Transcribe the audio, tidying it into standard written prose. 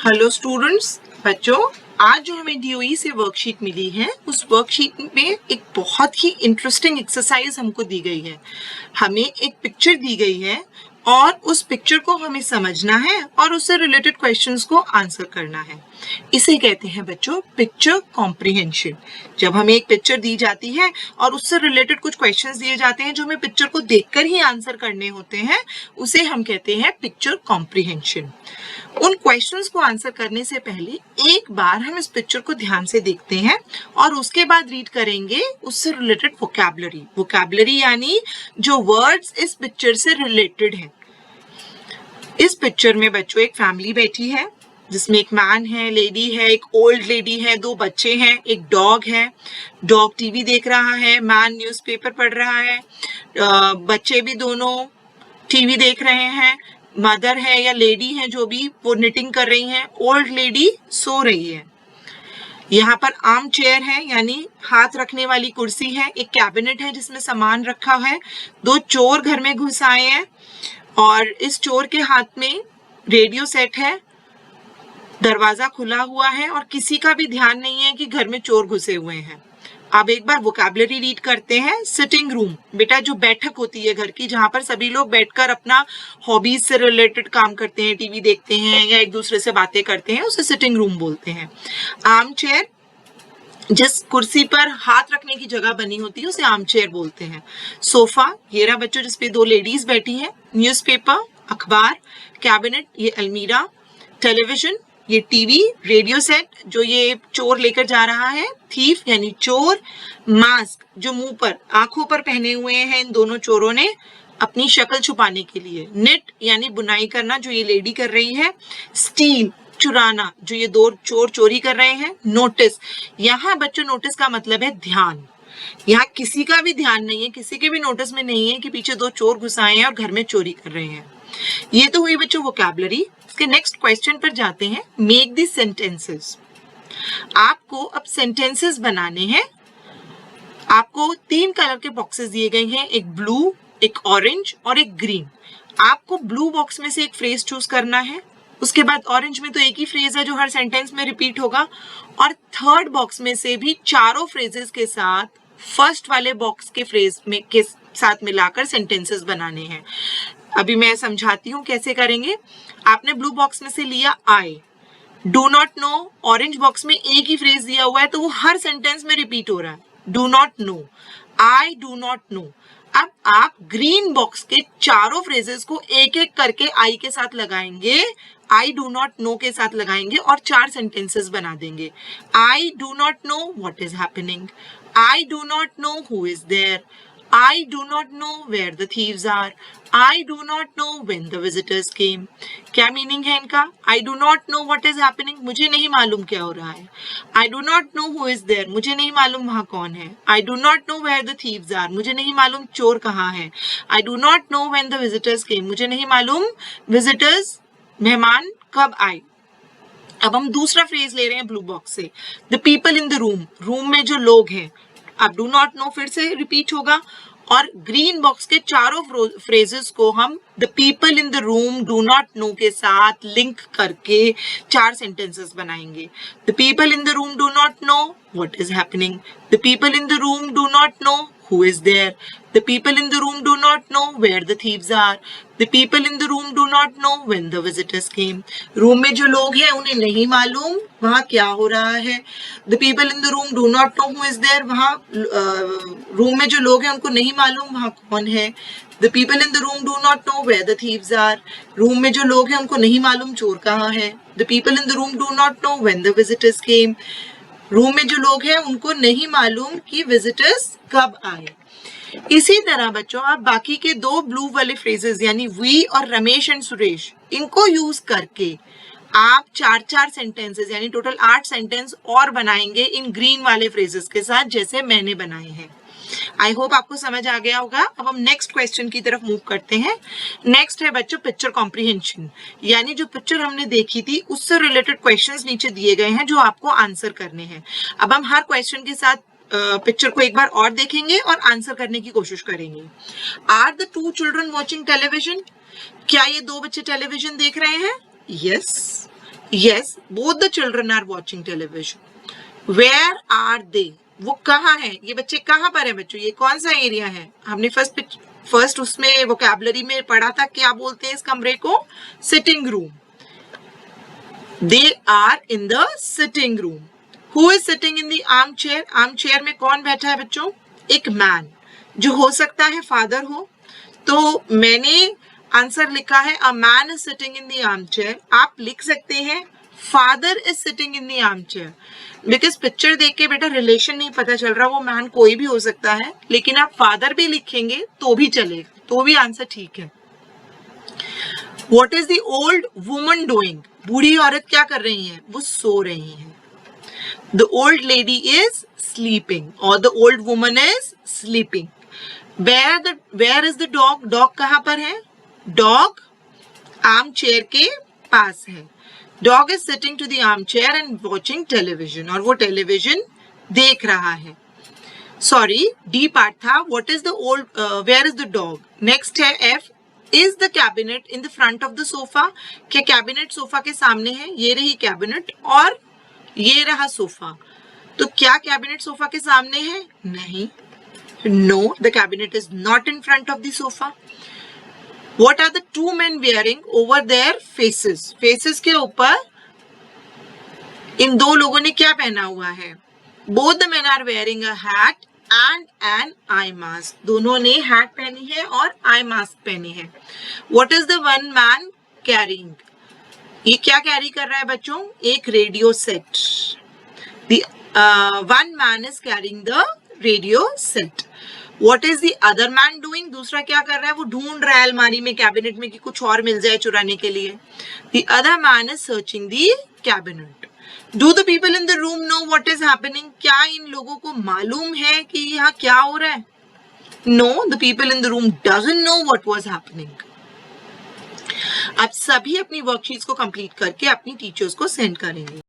Hello students, बच्चों आज जो हमें डीओई से वर्कशीट मिली है उस वर्कशीट में एक बहुत ही इंटरेस्टिंग एक्सरसाइज हमको दी गई है। हमें एक पिक्चर दी गई है और उस पिक्चर को हमें समझना है और उससे रिलेटेड क्वेश्चंस को आंसर करना है। इसे कहते हैं बच्चों पिक्चर कॉम्प्रिहेंशन। जब हमें एक पिक्चर दी जाती है और उससे रिलेटेड कुछ क्वेश्चंस दिए जाते हैं जो हमें पिक्चर को देखकर ही आंसर करने होते हैं, उसे हम कहते हैं पिक्चर कॉम्प्रिहेंशन। उन क्वेश्चंस को आंसर करने से पहले एक बार हम इस पिक्चर को ध्यान से देखते हैं और उसके बाद रीड करेंगे उससे रिलेटेड वोकैबुलरी यानी जो वर्ड्स इस पिक्चर से रिलेटेड है। इस पिक्चर में बच्चों एक फैमिली बैठी है जिसमें एक मैन है, लेडी है, एक ओल्ड लेडी है, 2 बच्चे हैं, एक डॉग है। डॉग टीवी देख रहा है, मैन न्यूज़पेपर पढ़ रहा है, बच्चे भी दोनों टीवी देख रहे हैं। मदर है या लेडी है जो भी, वो निटिंग कर रही हैं। ओल्ड लेडी सो रही है। यहाँ पर आर्म चेयर है यानी हाथ रखने वाली कुर्सी है। एक कैबिनेट है जिसमें सामान रखा है। 2 चोर घर में घुस आए हैं और इस चोर के हाथ में रेडियो सेट है। दरवाजा खुला हुआ है और किसी का भी ध्यान नहीं है कि घर में चोर घुसे हुए हैं। अब एक बार वोकैबुलरी रीड करते हैं। सिटिंग रूम, बेटा जो बैठक होती है घर की, जहां पर सभी लोग बैठकर अपना हॉबीज से रिलेटेड काम करते हैं, टीवी देखते हैं या एक दूसरे से बातें करते हैं, उसे सिटिंग रूम बोलते हैं। आर्म चेयर, जिस कुर्सी पर हाथ रखने की जगह बनी होती है उसे आर्म चेयर बोलते हैं। सोफा, ये रहा बच्चों जिसपे 2 लेडीज बैठी हैं। न्यूज़पेपर, अखबार। कैबिनेट, ये अलमीरा। टेलीविजन, ये टीवी। रेडियो सेट, जो ये चोर लेकर जा रहा है, थीफ यानी चोर। मास्क, जो मुंह पर आंखों पर पहने हुए हैं इन दोनों चोरों ने अपनी शक्ल छुपाने के लिए। निट यानी बुनाई करना, जो ये लेडी कर रही है। स्टील, चुराना, जो ये 2 चोर चोरी कर रहे हैं। नोटिस, यहाँ बच्चों नोटिस का मतलब है ध्यान। यहाँ किसी का भी ध्यान नहीं है, किसी के भी नोटिस में नहीं है कि पीछे 2 चोर घुस आए हैं और घर में चोरी कर रहे हैं। ये तो हुई बच्चों वोकैबुलरी। इसके नेक्स्ट क्वेश्चन पर जाते हैं। Make the sentences. आपको अब सेंटेंसेस बनाने हैं। आपको 3 कलर के बॉक्सेस दिए गए हैं, एक ब्लू, एक ऑरेंज और एक ग्रीन। आपको ब्लू बॉक्स में से एक फ्रेज चूज करना है। उसके बाद ऑरेंज में तो एक ही फ्रेज है जो हर सेंटेंस में रिपीट होगा, और थर्ड बॉक्स में से भी चारों फ्रेजेस के साथ फर्स्ट वाले बॉक्स के फ्रेज में के साथ मिलाकर सेंटेंसेस बनाने हैं। अभी मैं समझाती हूँ कैसे करेंगे। आपने ब्लू बॉक्स में से लिया I, do not know. Orange box में एक ही फ्रेज दिया हुआ है तो वो हर सेंटेंस में रिपीट हो रहा है, do not no, I do not no. अब आप ग्रीन बॉक्स के चारों फ्रेजेस को एक एक करके आई के साथ लगाएंगे, आई डू नॉट नो के साथ लगाएंगे और 4 सेंटेंसेस बना देंगे। I do not know what is happening, I do not know who is there, I do not know where the thieves are. I do not know when the visitors came. क्या meaning है इनका? I do not know what is happening. मुझे नहीं मालूम क्या हो रहा है। I do not know who is there. मुझे नहीं मालूम वहाँ कौन है। I do not know where the thieves are. मुझे नहीं मालूम चोर कहाँ है। I do not know when the visitors came. मुझे नहीं मालूम visitors मेहमान कब आए। अब हम दूसरा फ्रेज ले रहे हैं ब्लू बॉक्स से। The people in the room. Room में जो लोग हैं। अब डू नॉट नो फिर से रिपीट होगा और ग्रीन बॉक्स के चारों फ्रेजेस को हम the people in the room do not no के साथ लिंक करके 4 सेंटेंसेस बनाएंगे। The people in the room do not know what is happening, the people in the room do not no who is there, the people in the room do not know where the thieves are, the people in the room do not know when the visitors came. Room में जो लोग हैं उन्हें नहीं मालूम वहाँ क्या हो रहा है। The people in the room do not know who is there, वहाँ रूम में जो लोग हैं उनको नहीं मालूम वहाँ कौन है। The people in the room do not know where the thieves are, room में जो लोग हैं उनको नहीं मालूम चोर कहाँ है। The people in the room do not know when the visitors came, room में जो लोग हैं उनको नहीं मालूम कि विजिटर्स कब आए। इसी तरह बच्चों आप बाकी के 2 ब्लू वाले फ्रेजेस यानी वी और रमेश एंड सुरेश, इनको यूज करके आप 4-4 सेंटेंसेस यानी टोटल 8 सेंटेंस और बनाएंगे इन ग्रीन वाले फ्रेजेस के साथ जैसे मैंने बनाए हैं। आई होप आपको समझ आ गया होगा। अब हम नेक्स्ट क्वेश्चन की तरफ मूव करते हैं। नेक्स्ट है बच्चों पिक्चर कॉम्प्रिहेंशन, यानी जो पिक्चर हमने देखी थी उससे रिलेटेड क्वेश्चंस नीचे दिए गए हैं जो आपको आंसर करने हैं। अब हम हर क्वेश्चन के साथ पिक्चर को एक बार और देखेंगे और आंसर करने की कोशिश करेंगे। Are the 2 children watching television? क्या ये 2 बच्चे टेलीविजन देख रहे हैं? Yes. Yes, both the children are watching television. Where are they? वो कहाँ है? ये बच्चे कहाँ पर है बच्चों? ये कौन सा एरिया है? हमने फर्स्ट उसमें वोकैबुलरी में पढ़ा था, क्या बोलते हैं इस कमरे को? Sitting room. They are in the sitting room. Who is sitting in the armchair? Armchair में कौन बैठा है बच्चों? एक मैन, जो हो सकता है फादर हो. तो मैंने आंसर लिखा है a man is sitting in the armchair. आप लिख सकते हैं father is sitting in the armchair, because picture देख के बेटा रिलेशन नहीं पता चल रहा, वो मैन कोई भी हो सकता है, लेकिन आप फादर भी लिखेंगे तो भी चलेगा, तो भी आंसर ठीक है. What is the old woman doing? बूढ़ी औरत क्या कर रही है? वो सो रही है. The old lady is sleeping or the old woman is sleeping. Where is the dog? Dog कहाँ पर है? Dog armchair के पास है. Dog is sitting to the armchair and watching television, और वो television देख रहा है. Sorry, D part था. What is the where is the dog? Next है F. Is the cabinet in the front of the sofa? क्या cabinet sofa के सामने है? ये रही कैबिनेट और ये रहा सोफा. तो क्या कैबिनेट सोफा के सामने है? नहीं. No, the cabinet is not in front of the sofa. What are the two men wearing over their faces? Faces के ऊपर इन दो लोगों ने क्या पहना हुआ है? Both the men are wearing a hat and an eye mask. दोनों ने हैट पहनी है और आई मास्क पहनी है. What is the one man carrying? ये क्या कैरी कर रहा है बच्चों? एक radio set. The one man is carrying the radio set. What is the other man doing? दूसरा क्या कर रहा है? वो ढूंढ रहा है अलमारी में, कैबिनेट में, कि कुछ और मिल जाए चुराने के लिए. The other man is searching the cabinet. Do the people in the room know what is happening? क्या इन लोगों को मालूम है कि यहाँ क्या हो रहा है? No, the people in the room doesn't know what was happening. आप सभी अपनी वर्कशीट्स को कंप्लीट करके अपनी टीचर्स को सेंड करेंगे.